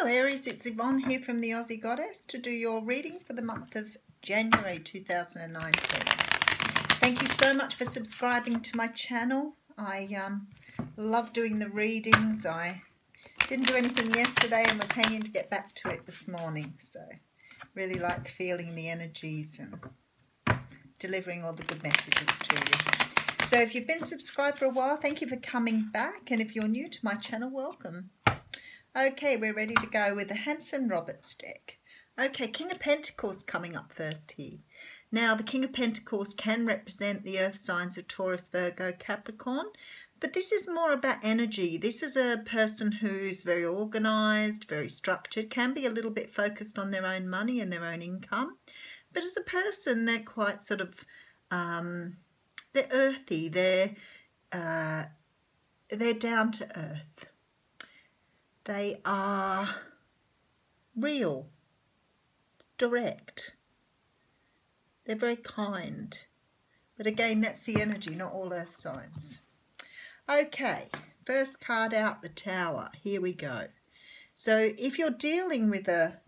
Hello Aries, it's Yvonne here from the Aussie Goddess to do your reading for the month of January 2019. Thank you so much for subscribing to my channel. I love doing the readings. I didn't do anything yesterday and was hanging to get back to it this morning. So really like feeling the energies and delivering all the good messages to you. So if you've been subscribed for a while, thank you for coming back. And if you're new to my channel, welcome. Okay, we're ready to go with the Hanson Roberts deck. Okay, King of Pentacles coming up first here. Now, the King of Pentacles can represent the earth signs of Taurus, Virgo, Capricorn, but this is more about energy. This is a person who's very organised, very structured, can be a little bit focused on their own money and their own income, but as a person, they're quite sort of, they're earthy, they're down to earth. They are real, direct. They're very kind. But again, that's the energy, not all earth signs. Okay, first card out, the Tower. Here we go. So if you're dealing with a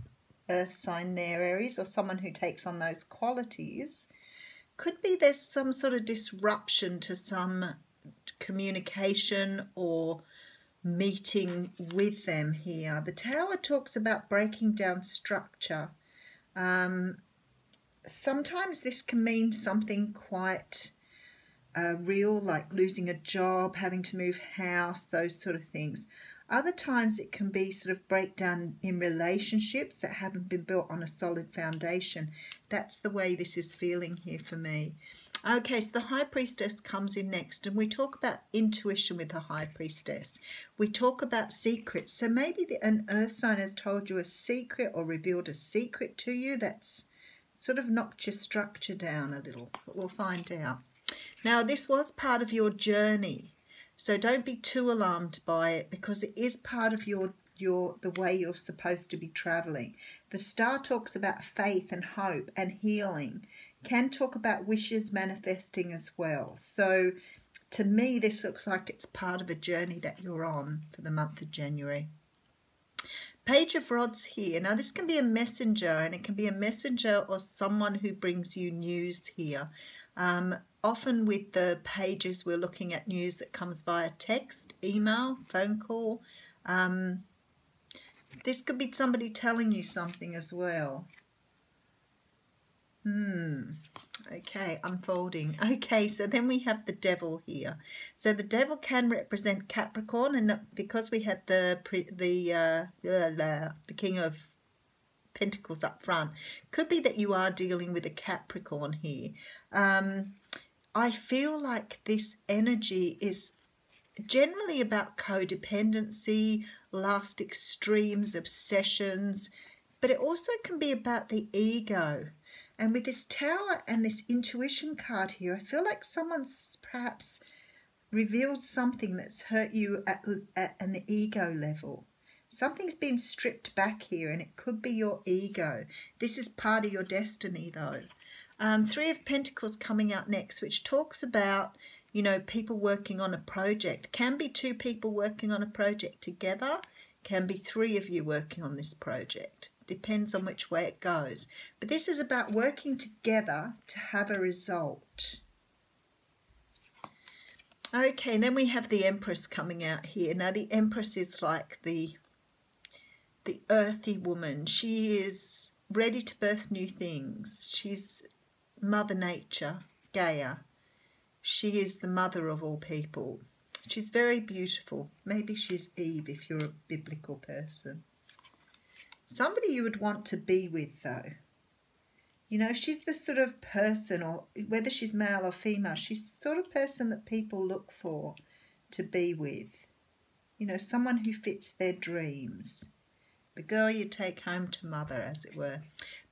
earth sign there, Aries, or someone who takes on those qualities, could be there's some sort of disruption to some communication or meeting with them here. The Tower talks about breaking down structure. Sometimes this can mean something quite real, like losing a job, having to move house, those sort of things. Other times it can be sort of breakdown in relationships that haven't been built on a solid foundation. That's the way this is feeling here for me. Okay, so the High Priestess comes in next, and we talk about intuition with the High Priestess. We talk about secrets. So maybe an earth sign has told you a secret or revealed a secret to you that's sort of knocked your structure down a little, but we'll find out. Now, this was part of your journey, so don't be too alarmed by it, because it is part of the way you're supposed to be traveling. The Star talks about faith and hope and healing. Can talk about wishes manifesting as well. So to me, this looks like it's part of a journey that you're on for the month of January. Page of Rods here. Now, this can be a messenger, and it can be a messenger or someone who brings you news here. Often with the pages, we're looking at news that comes via text, email, phone call. This could be somebody telling you something as well. Okay, unfolding. Okay, so then we have the Devil here. So the Devil can represent Capricorn, and because we had the King of Pentacles up front, could be that you are dealing with a Capricorn here. I feel like this energy is generally about codependency, last extremes, obsessions, but it also can be about the ego. And with this Tower and this intuition card here, I feel like someone's perhaps revealed something that's hurt you at an ego level. Something's been stripped back here, and it could be your ego. This is part of your destiny, though. Three of Pentacles coming out next, which talks about, you know, people working on a project. Can be two people working on a project together. Can be three of you working on this project. Depends on which way it goes. But this is about working together to have a result. Okay, and then we have the Empress coming out here. Now, the Empress is like the earthy woman. She is ready to birth new things. She's Mother Nature, Gaia. She is the mother of all people. She's very beautiful. Maybe she's Eve if you're a biblical person. Somebody you would want to be with, though. You know, she's the sort of person, or whether she's male or female, she's the sort of person that people look for to be with. You know, someone who fits their dreams. The girl you take home to mother, as it were.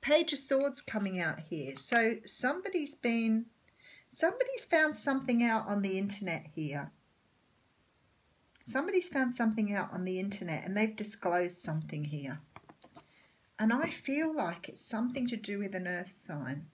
Page of Swords coming out here. So somebody's found something out on the internet here. Somebody's found something out on the internet, and they've disclosed something here. And I feel like it's something to do with an earth sign.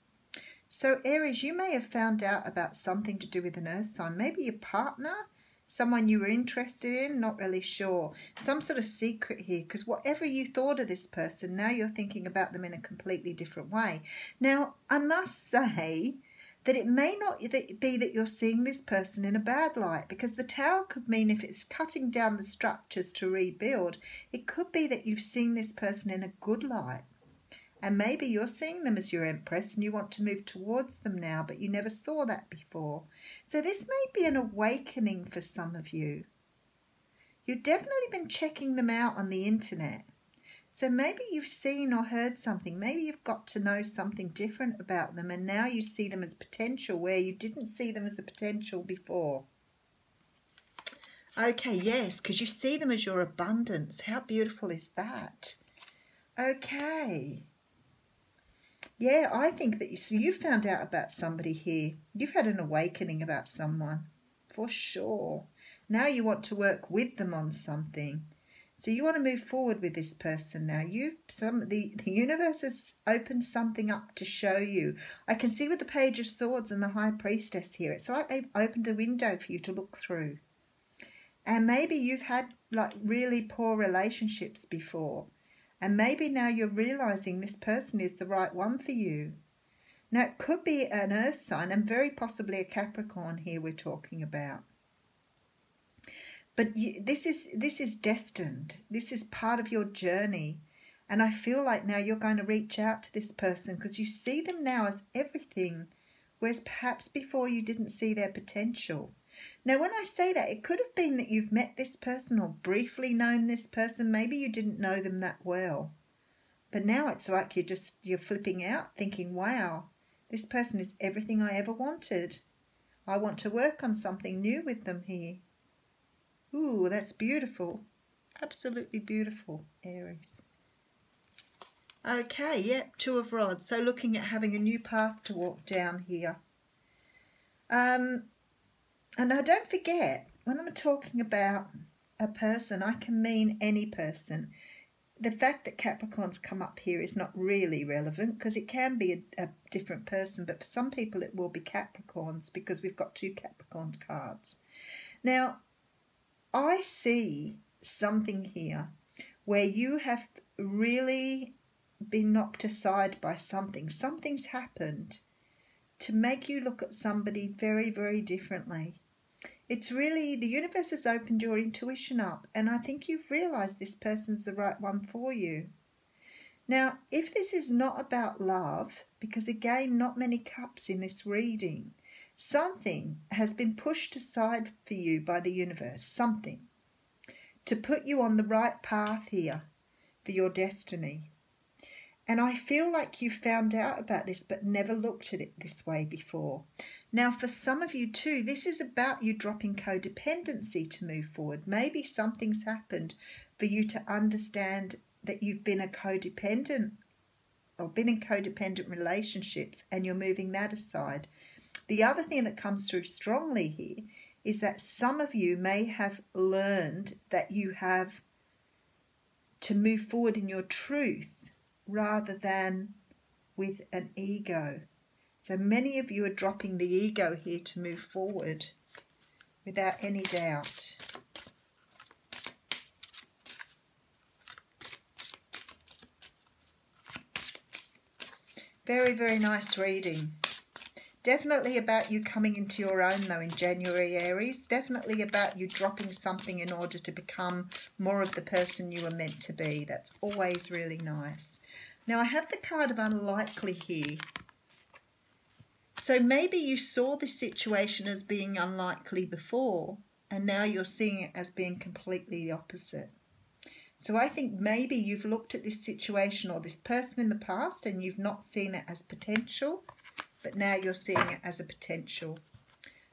So Aries, you may have found out about something to do with an earth sign. Maybe your partner Someone you were interested in, not really sure. Some sort of secret here, because whatever you thought of this person, now you're thinking about them in a completely different way. Now, I must say that it may not be that you're seeing this person in a bad light, because the Tower could mean if it's cutting down the structures to rebuild, it could be that you've seen this person in a good light. And maybe you're seeing them as your Empress and you want to move towards them now, but you never saw that before. So this may be an awakening for some of you. You've definitely been checking them out on the internet. So maybe you've seen or heard something. Maybe you've got to know something different about them, and now you see them as potential where you didn't see them as a potential before. Okay, yes, because you see them as your abundance. How beautiful is that? Okay. Yeah, I think that you found out about somebody here. You've had an awakening about someone, for sure. Now you want to work with them on something. So you want to move forward with this person now. The universe has opened something up to show you. I can see with the Page of Swords and the High Priestess here, it's like they've opened a window for you to look through. And maybe you've had like really poor relationships before. And maybe now you're realising this person is the right one for you. Now, it could be an earth sign and very possibly a Capricorn here we're talking about. But this is destined. This is part of your journey. And I feel like now you're going to reach out to this person because you see them now as everything, whereas perhaps before you didn't see their potential. Now, when I say that, it could have been that you've met this person or briefly known this person. Maybe you didn't know them that well. But now it's like you're flipping out, thinking, wow, this person is everything I ever wanted. I want to work on something new with them here. Ooh, that's beautiful. Absolutely beautiful, Aries. Okay, yep, Two of Rods. So looking at having a new path to walk down here. And now don't forget, when I'm talking about a person, I can mean any person. The fact that Capricorns come up here is not really relevant because it can be a different person, but for some people it will be Capricorns because we've got two Capricorn cards. Now, I see something here where you have really been knocked aside by something. Something's happened to make you look at somebody very, very differently. It's really, the universe has opened your intuition up, and I think you've realised this person's the right one for you. Now, if this is not about love, because again, not many cups in this reading, something has been pushed aside for you by the universe, something, to put you on the right path here for your destiny. And I feel like you found out about this but never looked at it this way before. Now, for some of you too, this is about you dropping codependency to move forward. Maybe something's happened for you to understand that you've been a codependent or been in codependent relationships and you're moving that aside. The other thing that comes through strongly here is that some of you may have learned that you have to move forward in your truth rather than with an ego. So many of you are dropping the ego here to move forward without any doubt. Very, very nice reading. Definitely about you coming into your own though in January, Aries. Definitely about you dropping something in order to become more of the person you were meant to be. That's always really nice. Now I have the card of unlikely here. So maybe you saw this situation as being unlikely before and now you're seeing it as being completely the opposite. So I think maybe you've looked at this situation or this person in the past and you've not seen it as potential, but now you're seeing it as a potential.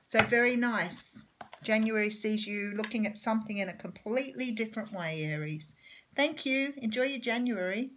So very nice. January sees you looking at something in a completely different way, Aries. Thank you. Enjoy your January.